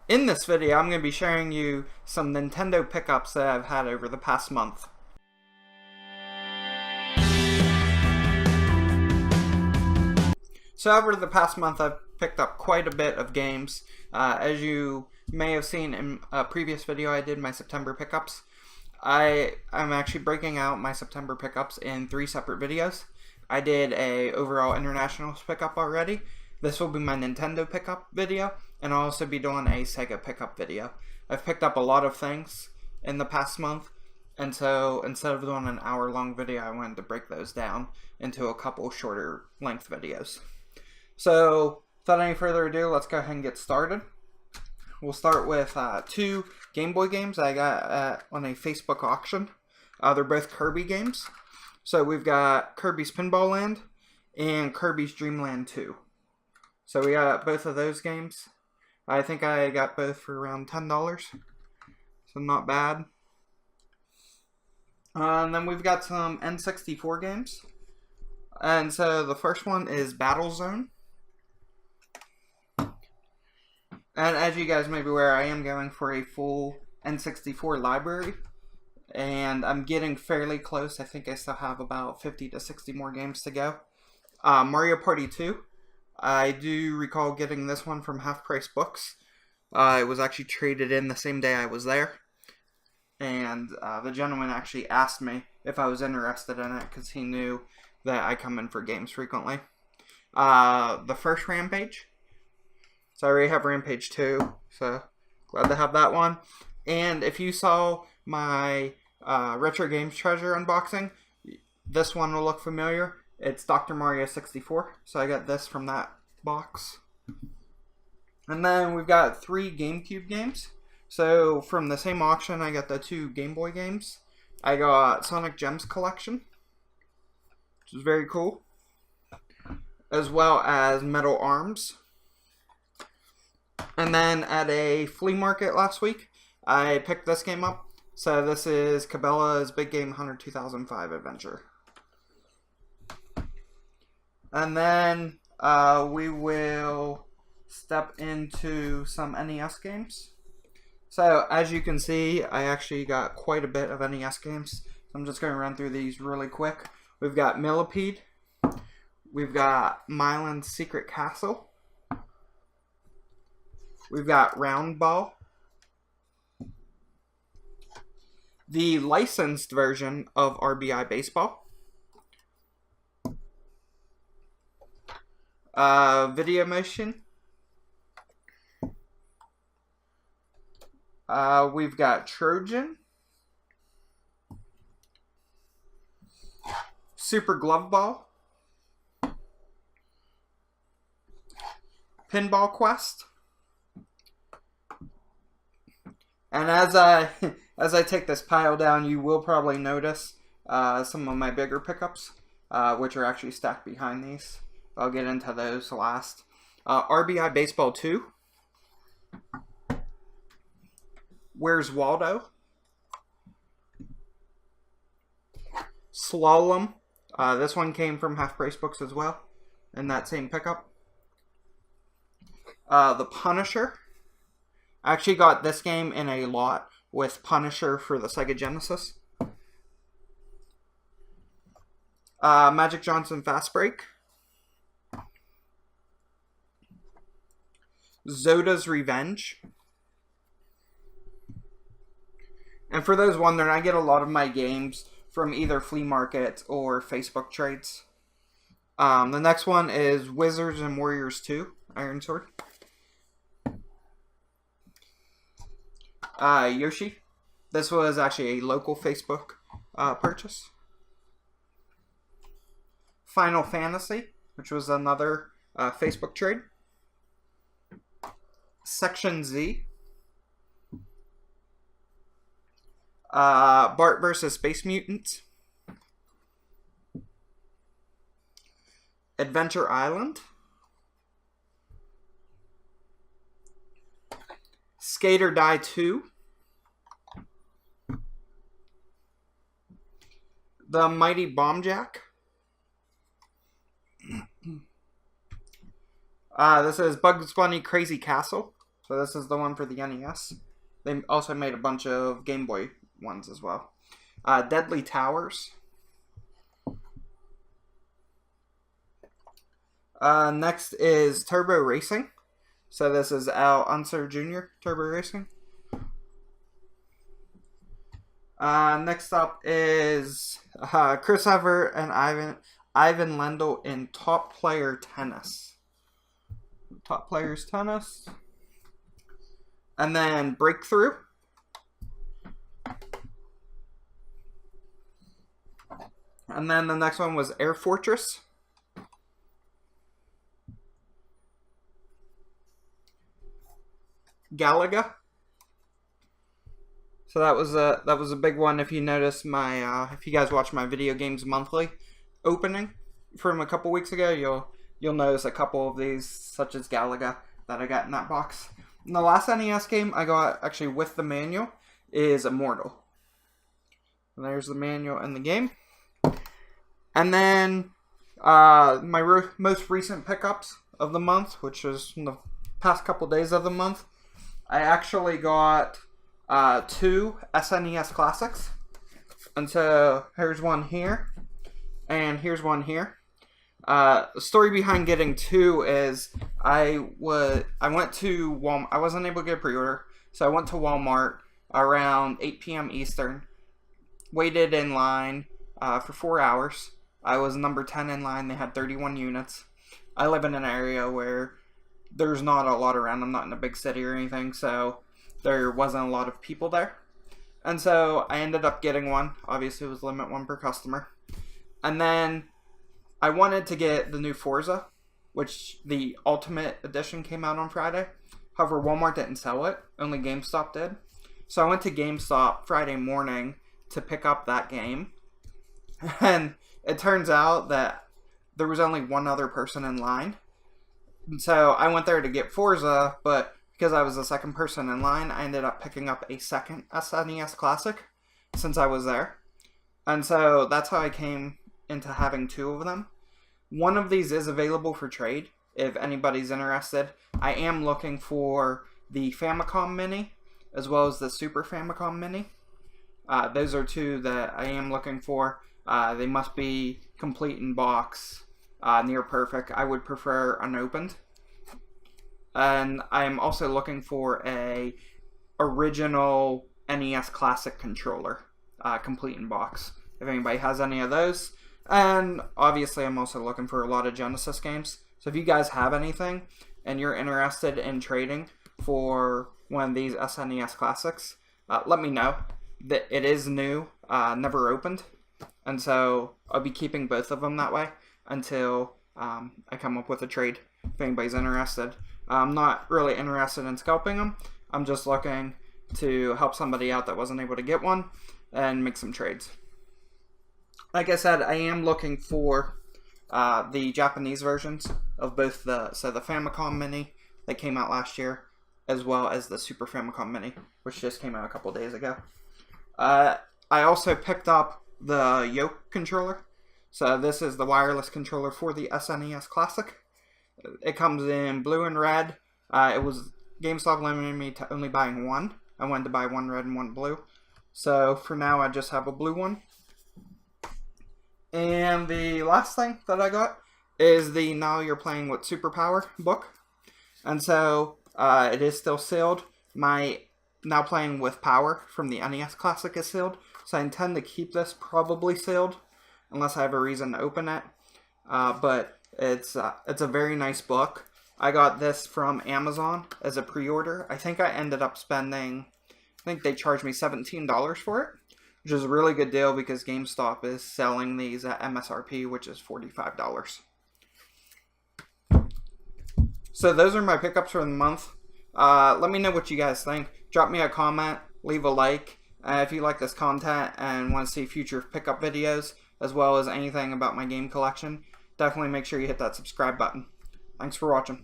In this video, I'm going to be sharing you some Nintendo pickups that I've had over the past month. So over the past month, I've picked up quite a bit of games. As you may have seen in a previous video I did, my September pickups. I'm actually breaking out my September pickups in 3 separate videos. I did a overall international pickup already. This will be my Nintendo pickup video, and I'll also be doing a Sega pickup video. I've picked up a lot of things in the past month, and so instead of doing an hour-long video, I wanted to break those down into a couple shorter length videos. So, without any further ado, let's go ahead and get started. We'll start with 2 Game Boy games I got on a Facebook auction. They're both Kirby games. So we've got Kirby's Pinball Land and Kirby's Dream Land 2. So we got both of those games. I think I got both for around $10. So not bad. And then we've got some N64 games. And so the first one is Battle Zone. And as you guys may be aware, I am going for a full N64 library. And I'm getting fairly close. I think I still have about 50 to 60 more games to go. Mario Party 2. I do recall getting this one from Half Price Books. It was actually traded in the same day I was there. And the gentleman actually asked me if I was interested in it because he knew that I come in for games frequently. The first Rampage. So I already have Rampage 2, so glad to have that one. And if you saw my Retro Games Treasure unboxing, this one will look familiar. It's Dr. Mario 64, so I got this from that box. And then we've got 3 GameCube games. So from the same auction, I got the 2 Game Boy games. I got Sonic Gems Collection, which is very cool, as well as Metal Arms. And then at a flea market last week, I picked this game up. So this is Cabela's Big Game Hunter 2005 Adventure. And then we will step into some NES games. So as you can see, I actually got quite a bit of NES games. So I'm just going to run through these really quick. We've got Millipede. We've got Myland's Secret Castle. We've got Round Ball. The licensed version of RBI Baseball. Video Motion. We've got Trojan. Super Glove Ball. Pinball Quest. And as I take this pile down, you will probably notice some of my bigger pickups, which are actually stacked behind these. I'll get into those last. RBI Baseball 2. Where's Waldo? Slalom. This one came from Half Price Books as well, in that same pickup. The Punisher. I actually got this game in a lot with Punisher for the Sega Genesis. Magic Johnson Fast Break. Zoda's Revenge. And for those wondering, I get a lot of my games from either flea markets or Facebook trades. The next one is Wizards and Warriors 2, Iron Sword. Yoshi. This was actually a local Facebook purchase. Final Fantasy, which was another Facebook trade. Section Z. Bart vs. Space Mutants. Adventure Island. Skate or Die 2. The Mighty Bomb Jack. This is Bugs Bunny Crazy Castle. So this is the one for the NES. They also made a bunch of Game Boy ones as well. Deadly Towers. Next is Turbo Racing. So this is Al Unser Jr. Turbo Racing. Next up is Chris Evert and Ivan Lendl in Top Player Tennis. Top Players Tennis. And then Breakthrough. And then the next one was Air Fortress. Galaga. So that was a big one. If you notice my if you guys watch my Video Games Monthly opening from a couple weeks ago, you'll notice a couple of these, such as Galaga, that I got in that box. And the last NES game I got actually with the manual is Immortal. And there's the manual and the game. And then my most recent pickups of the month, which was in the past couple days of the month, I actually got 2 SNES Classics. And so here's one here, and here's one here. The story behind getting 2 is I went to Walmart. I wasn't able to get a pre-order, so I went to Walmart around 8 p.m. Eastern, waited in line for 4 hours. I was number 10 in line. They had 31 units. I live in an area where there's not a lot around. I'm not in a big city or anything, so there wasn't a lot of people there. And so I ended up getting one. Obviously, it was limit 1 per customer. And then I wanted to get the new Forza, which the Ultimate Edition came out on Friday. However, Walmart didn't sell it. Only GameStop did. So I went to GameStop Friday morning to pick up that game. And it turns out that there was only one other person in line. And so I went there to get Forza, but because I was the second person in line, I ended up picking up a second SNES Classic since I was there. And so that's how I came into having 2 of them. One of these is available for trade if anybody's interested. I am looking for the Famicom Mini as well as the Super Famicom Mini. Those are 2 that I am looking for. They must be complete in box, near perfect. I would prefer unopened. And I'm also looking for a original NES Classic controller, complete in box, if anybody has any of those. And obviously I'm also looking for a lot of Genesis games. So if you guys have anything and you're interested in trading for one of these SNES Classics, let me know. That it is new, never opened. And so I'll be keeping both of them that way until I come up with a trade if anybody's interested. I'm not really interested in scalping them. I'm just looking to help somebody out that wasn't able to get one and make some trades. Like I said, I am looking for the Japanese versions of both the Famicom Mini that came out last year, as well as the Super Famicom Mini, which just came out a couple days ago. I also picked up the Yoke controller. So this is the wireless controller for the SNES Classic. It comes in blue and red. It was GameStop limited me to only buying one. I wanted to buy one red and one blue. So for now I just have a blue one. And the last thing that I got is the Now You're Playing with Superpower book. And so it is still sealed. My Now Playing with Power from the NES Classic is sealed. So I intend to keep this probably sealed unless I have a reason to open it. But it's a very nice book. I got this from Amazon as a pre-order. I think I ended up spending, I think they charged me $17 for it, which is a really good deal because GameStop is selling these at MSRP, which is $45. So those are my pickups for the month. Let me know what you guys think. Drop me a comment, leave a like. If you like this content and want to see future pickup videos, as well as anything about my game collection, definitely make sure you hit that subscribe button. Thanks for watching.